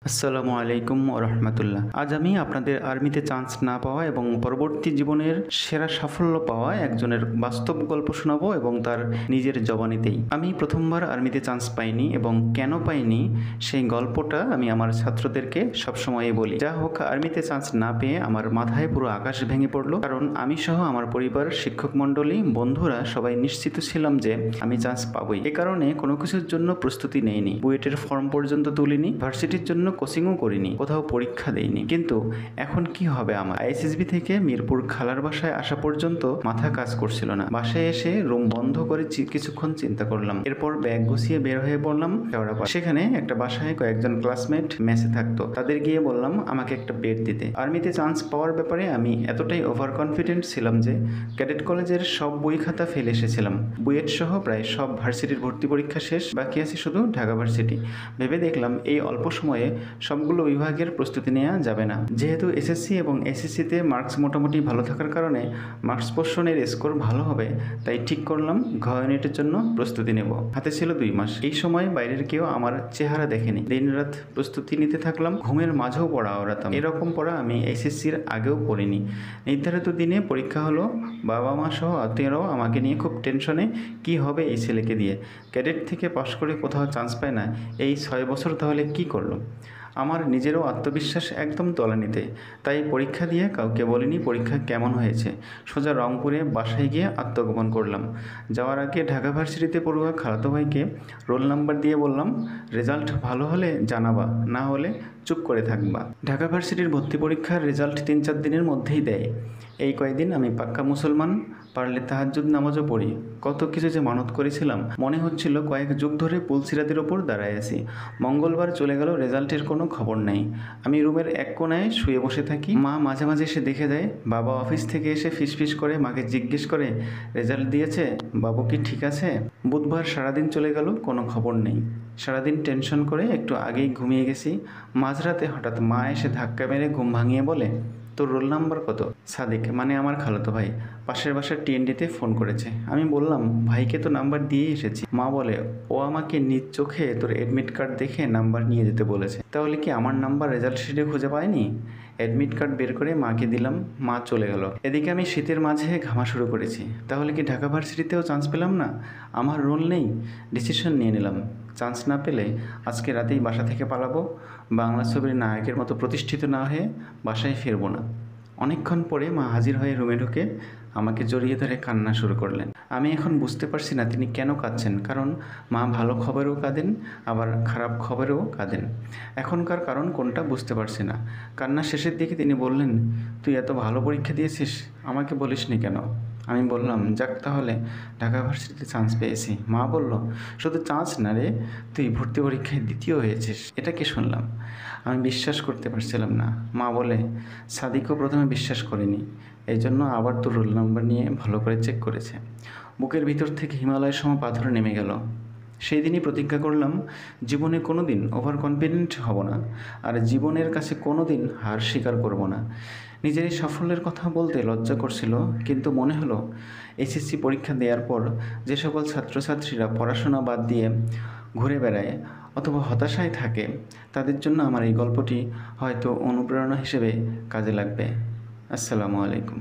আসসালামু আলাইকুম রহমতুল্লাহ। আজ আমি আপনাদের আর্মিতে চান্স না পাওয়া এবং পরবর্তী জীবনের সেরা সাফল্য পাওয়া একজনের বাস্তব গল্প শোনাবো এবং তার নিজের জবানিতেই। আমি প্রথমবার আর্মিতে চান্স পাইনি এবং কেন পাইনি সেই গল্পটা আমি আমার ছাত্রদেরকে সবসময়ই বলি। যা হোক, আর্মিতে চান্স না পেয়ে আমার মাথায় পুরো আকাশ ভেঙে পড়লো, কারণ আমি সহ আমার পরিবার, শিক্ষক মণ্ডলী, বন্ধুরা সবাই নিশ্চিত ছিলাম যে আমি চান্স পাবোই। এ কারণে কোনো কিছুর জন্য প্রস্তুতি নেইনি, বুয়েটের ফর্ম পর্যন্ত তুলিনি, ভার্সিটির জন্য কোচিংও করিনি, কোথাও পরীক্ষা দেইনি। কিন্তু এখন কি হবে আমার? আইএসএসবি থেকে মিরপুর খালার বাসায় আসা পর্যন্ত মাথা কাজ করছিল না। বাসায় এসে রুম বন্ধ করে কিছুক্ষণ চিন্তা করলাম। এরপর ব্যাগ গুছিয়ে বের হয়ে পড়লাম শেওড়াপাড়া। সেখানে একটা বাসায় কয়েকজন ক্লাসমেট মেসে থাকতো, তাদের গিয়ে বললাম আমাকে একটা বেড দিতে। আর্মিতে চান্স পাওয়ার ব্যাপারে আমি এতটাই ওভার কনফিডেন্ট ছিলাম যে ক্যাডেট কলেজের সব বই খাতা ফেলে এসেছিলাম। বুয়েট সহ প্রায় সব ভার্সিটির ভর্তি পরীক্ষা শেষ, বাকি আছে শুধু ঢাকা ভার্সিটি। ভেবে দেখলাম এই অল্প সময়ে সবগুলো বিভাগের প্রস্তুতি নেওয়া যাবে না। যেহেতু এসএসসি এবং এসএসসিতে মার্কস মোটামুটি ভালো থাকার কারণে মার্কস পোর্শনের স্কোর ভালো হবে, তাই ঠিক করলাম ঘ ইউনিটের জন্য প্রস্তুতি নেব। হাতে ছিল 2 মাস। এই সময় বাইরের কেউ আমার চেহারা দেখেনি। দিনরাত প্রস্তুতি নিতে থাকলাম, ঘুমের মাঝেও পড়া ওড়াতাম। এরকম পড়া আমি এসএসসির আগেও পড়িনি। নির্ধারিত দিনে পরীক্ষা হলো। বাবা মা সহ আত্মীয়রাও আমাকে নিয়ে খুব টেনশনে, কি হবে এই ছেলেকে দিয়ে, ক্যাডেট থেকে পাশ করে কোথাও চান্স পায় না, এই 6 বছর তাহলে কি করলো। আমার নিজেরও আত্মবিশ্বাস একদম তলানিতে, তাই পরীক্ষা দিয়ে কাউকে বলিনি পরীক্ষা কেমন হয়েছে। সোজা রংপুরে বাসায় গিয়ে আত্মগোপন করলাম। যাওয়ার আগে ঢাকা ভার্সিটিতে পড়ুয়া খালাতো ভাইকে রোল নাম্বার দিয়ে বললাম, রেজাল্ট ভালো হলে জানাবা, না হলে চুপ করে থাকবা। ঢাকা ভার্সিটির ভর্তি পরীক্ষার রেজাল্ট 3-4 দিনের মধ্যেই দেয়। এই কয়েকদিন আমি পাক্কা মুসলমান, পারলে তাহাজ্জুদ নামাজও পড়ি। কত কিছু যে মানত করেছিলাম, মনে হচ্ছিল কয়েক যুগ ধরে পুলসিরাতের ওপর দাঁড়ায় আছি। মঙ্গলবার চলে গেল, রেজাল্টের কোনো খবর নাই। আমি রুমের এক কোনায় শুয়ে বসে থাকি। মা মাঝে মাঝে এসে দেখে যায়। বাবা অফিস থেকে এসে ফিসফিস করে মাকে জিজ্ঞেস করে, রেজাল্ট দিয়েছে, বাবু কি ঠিক আছে? বুধবার সারাদিন চলে গেল, কোনো খবর নেই। সারাদিন টেনশন করে একটু আগেই ঘুমিয়ে গেছি। মাঝরাতে হঠাৎ মা এসে ধাক্কা মেরে ঘুম ভাঙিয়ে বলে, তোর রোল নাম্বার কত? সাদিক, মানে আমার খালাতো ভাই, পাশের বাসার টিএনডিতে ফোন করেছে। আমি বললাম, ভাইকে তো নাম্বার দিয়ে এসেছি। মা বলে, ও আমাকে নিজ চোখে তোর অ্যাডমিট কার্ড দেখে নাম্বার নিয়ে যেতে বলেছে। তাহলে কি আমার নাম্বার রেজাল্ট শিটে খুঁজে পায়নি? অ্যাডমিট কার্ড বের করে মাকে দিলাম, মা চলে গেল। এদিকে আমি শীতের মাঝে ঘামা শুরু করেছি। তাহলে কি ঢাকা ভার্সিটিতেও চান্স পেলাম না? আমার রোল নেই? ডিসিশন নিয়ে নিলাম, চান্স না পেলে আজকে রাতেই বাসা থেকে পালাবো। বাংলা ছবির নায়কের মতো প্রতিষ্ঠিত না হয়ে বাসায় ফিরবো না। অনেকক্ষণ পরে মা হাজির হয়ে রুমে ঢুকে আমাকে জড়িয়ে ধরে কান্না শুরু করলেন। আমি এখন বুঝতে পারছি না তিনি কেন কাঁদছেন, কারণ মা ভালো খবরেও কাঁদেন, আবার খারাপ খবরেও কাঁদেন। এখনকার কারণ কোনটা বুঝতে পারছি না। কান্না শেষের দিকে তিনি বললেন, তুই এত ভালো পরীক্ষা দিয়েছিস, আমাকে বলিসনি কেন? আমি বললাম, যাক তাহলে ঢাকা ভার্সিটিতে চান্স পেয়েছি। মা বলল, শুধু চান্স না রে, তুই ভর্তি পরীক্ষায় দ্বিতীয় হয়েছিস। এটা কি শুনলাম? আমি বিশ্বাস করতে পারছিলাম না। মা বলে, সাদিকও প্রথমে বিশ্বাস করেনি, এই জন্য আবার তোর রোল নাম্বার নিয়ে ভালো করে চেক করেছে। বুকের ভিতর থেকে হিমালয়ের সম পাথর নেমে গেল। সেই দিনই প্রতিজ্ঞা করলাম, জীবনে কোনো দিন ওভার কনফিডেন্ট হব না, আর জীবনের কাছে কোনো দিন হার স্বীকার করব না। নিজের এই সাফল্যের কথা বলতে লজ্জা করছিল, কিন্তু মনে হলো এসএসসি পরীক্ষা দেওয়ার পর যে সকল ছাত্রছাত্রীরা পড়াশোনা বাদ দিয়ে ঘুরে বেড়ায় অথবা হতাশায় থাকে, তাদের জন্য আমার এই গল্পটি হয়তো অনুপ্রেরণা হিসেবে কাজে লাগবে। আসসালামু আলাইকুম।